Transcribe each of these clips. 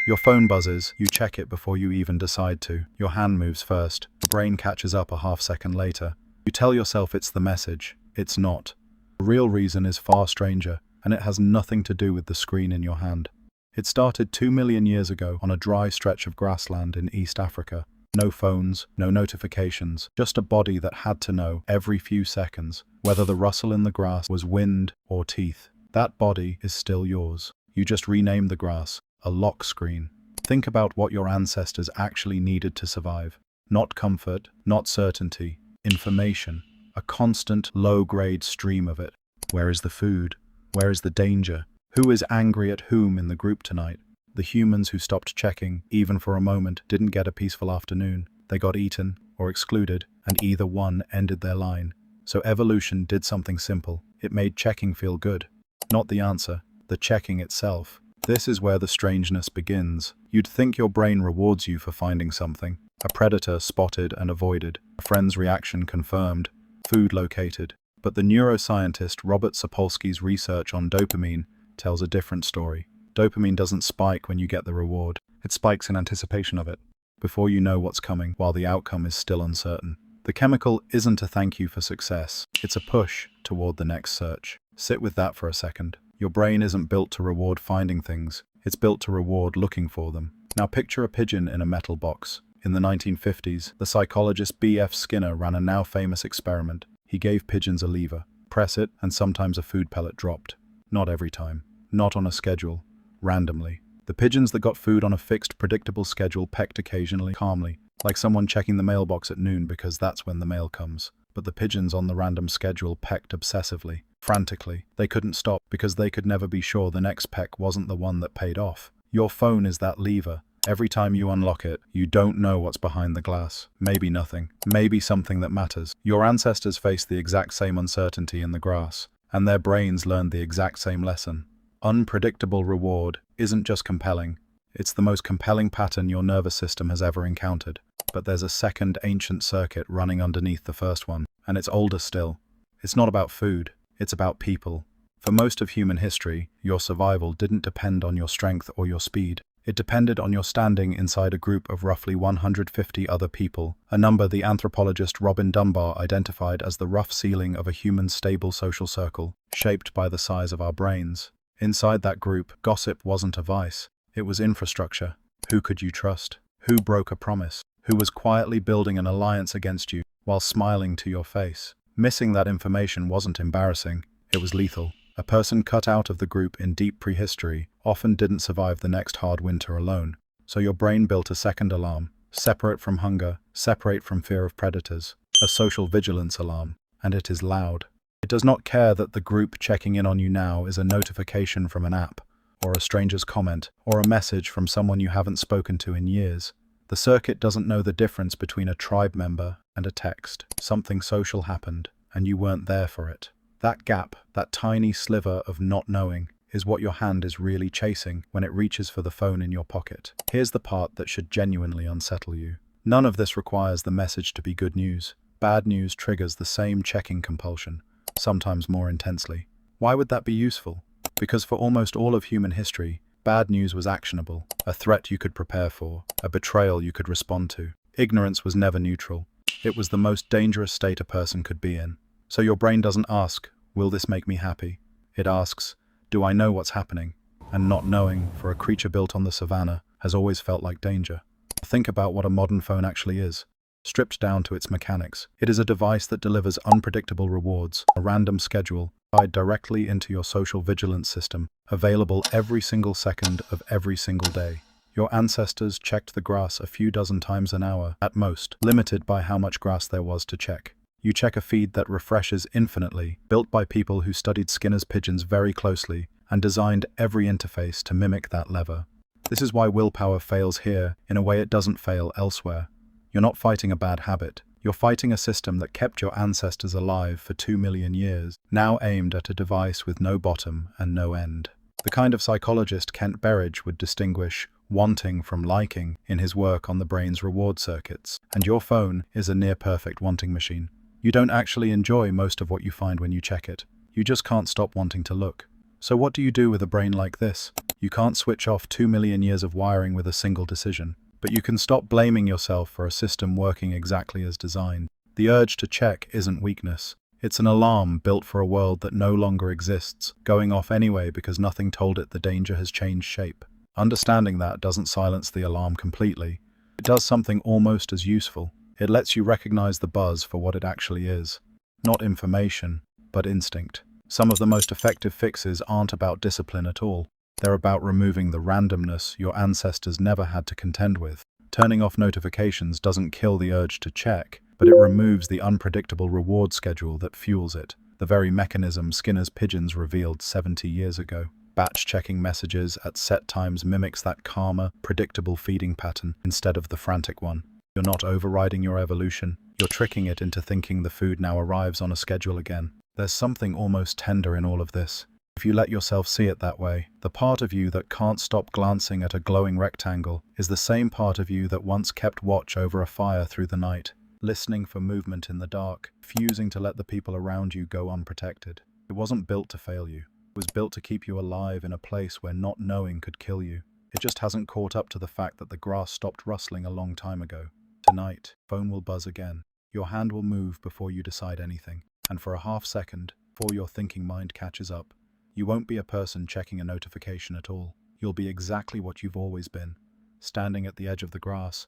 Your phone buzzes, you check it before you even decide to. Your hand moves first. The brain catches up a half second later. You tell yourself it's the message. It's not. The real reason is far stranger, and it has nothing to do with the screen in your hand. It started 2 million years ago on a dry stretch of grassland in East Africa. No phones, no notifications, just a body that had to know every few seconds whether the rustle in the grass was wind or teeth. That body is still yours. You just renamed the grass a lock screen. Think about what your ancestors actually needed to survive. Not comfort, not certainty, information. A constant, low-grade stream of it. Where is the food? Where is the danger? Who is angry at whom in the group tonight? The humans who stopped checking, even for a moment, didn't get a peaceful afternoon. They got eaten or excluded, and either one ended their line. So evolution did something simple. It made checking feel good. Not the answer, the checking itself. This is where the strangeness begins. You'd think your brain rewards you for finding something. A predator spotted and avoided. A friend's reaction confirmed. Food located. But the neuroscientist Robert Sapolsky's research on dopamine tells a different story. Dopamine doesn't spike when you get the reward. It spikes in anticipation of it, before you know what's coming, while the outcome is still uncertain. The chemical isn't a thank you for success. It's a push toward the next search. Sit with that for a second. Your brain isn't built to reward finding things. It's built to reward looking for them. Now picture a pigeon in a metal box. In the 1950s, the psychologist B.F. Skinner ran a now famous experiment. He gave pigeons a lever. Press it, and sometimes a food pellet dropped. Not every time. Not on a schedule. Randomly. The pigeons that got food on a fixed, predictable schedule pecked occasionally, calmly, like someone checking the mailbox at noon because that's when the mail comes. But the pigeons on the random schedule pecked obsessively, frantically. They couldn't stop because they could never be sure the next peck wasn't the one that paid off. Your phone is that lever. Every time you unlock it, you don't know what's behind the glass. Maybe nothing. Maybe something that matters. Your ancestors faced the exact same uncertainty in the grass, and their brains learned the exact same lesson. Unpredictable reward isn't just compelling. It's the most compelling pattern your nervous system has ever encountered. But there's a second ancient circuit running underneath the first one, and it's older still. It's not about food, it's about people. For most of human history, your survival didn't depend on your strength or your speed. It depended on your standing inside a group of roughly 150 other people, a number the anthropologist Robin Dunbar identified as the rough ceiling of a human's stable social circle, shaped by the size of our brains. Inside that group, gossip wasn't a vice. It was infrastructure. Who could you trust? Who broke a promise? Who was quietly building an alliance against you while smiling to your face? Missing that information wasn't embarrassing. It was lethal. A person cut out of the group in deep prehistory often didn't survive the next hard winter alone. So your brain built a second alarm, separate from hunger, separate from fear of predators, a social vigilance alarm, and it is loud. It does not care that the group checking in on you now is a notification from an app, or a stranger's comment, or a message from someone you haven't spoken to in years. The circuit doesn't know the difference between a tribe member and a text. Something social happened, and you weren't there for it. That gap, that tiny sliver of not knowing, is what your hand is really chasing when it reaches for the phone in your pocket. Here's the part that should genuinely unsettle you. None of this requires the message to be good news. Bad news triggers the same checking compulsion, sometimes more intensely. Why would that be useful? Because for almost all of human history, bad news was actionable, a threat you could prepare for, a betrayal you could respond to. Ignorance was never neutral. It was the most dangerous state a person could be in. So your brain doesn't ask, will this make me happy? It asks, do I know what's happening? And not knowing, for a creature built on the savanna, has always felt like danger. Think about what a modern phone actually is. Stripped down to its mechanics, it is a device that delivers unpredictable rewards, a random schedule, tied directly into your social vigilance system, available every single second of every single day. Your ancestors checked the grass a few dozen times an hour, at most, limited by how much grass there was to check. You check a feed that refreshes infinitely, built by people who studied Skinner's pigeons very closely and designed every interface to mimic that lever. This is why willpower fails here in a way it doesn't fail elsewhere. You're not fighting a bad habit. You're fighting a system that kept your ancestors alive for 2 million years, now aimed at a device with no bottom and no end. The kind of psychologist Kent Berridge would distinguish wanting from liking in his work on the brain's reward circuits. And your phone is a near-perfect wanting machine. You don't actually enjoy most of what you find when you check it. You just can't stop wanting to look. So what do you do with a brain like this? You can't switch off 2 million years of wiring with a single decision. But you can stop blaming yourself for a system working exactly as designed. The urge to check isn't weakness. It's an alarm built for a world that no longer exists, going off anyway because nothing told it the danger has changed shape. Understanding that doesn't silence the alarm completely. It does something almost as useful. It lets you recognize the buzz for what it actually is. Not information, but instinct. Some of the most effective fixes aren't about discipline at all. They're about removing the randomness your ancestors never had to contend with. Turning off notifications doesn't kill the urge to check, but it removes the unpredictable reward schedule that fuels it, the very mechanism Skinner's pigeons revealed 70 years ago. Batch checking messages at set times mimics that calmer, predictable feeding pattern instead of the frantic one. You're not overriding your evolution, you're tricking it into thinking the food now arrives on a schedule again. There's something almost tender in all of this. If you let yourself see it that way, the part of you that can't stop glancing at a glowing rectangle is the same part of you that once kept watch over a fire through the night, listening for movement in the dark, refusing to let the people around you go unprotected. It wasn't built to fail you. It was built to keep you alive in a place where not knowing could kill you. It just hasn't caught up to the fact that the grass stopped rustling a long time ago. Tonight, phone will buzz again. Your hand will move before you decide anything. And for a half second, before your thinking mind catches up, you won't be a person checking a notification at all. You'll be exactly what you've always been, standing at the edge of the grass,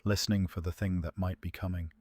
listening for the thing that might be coming.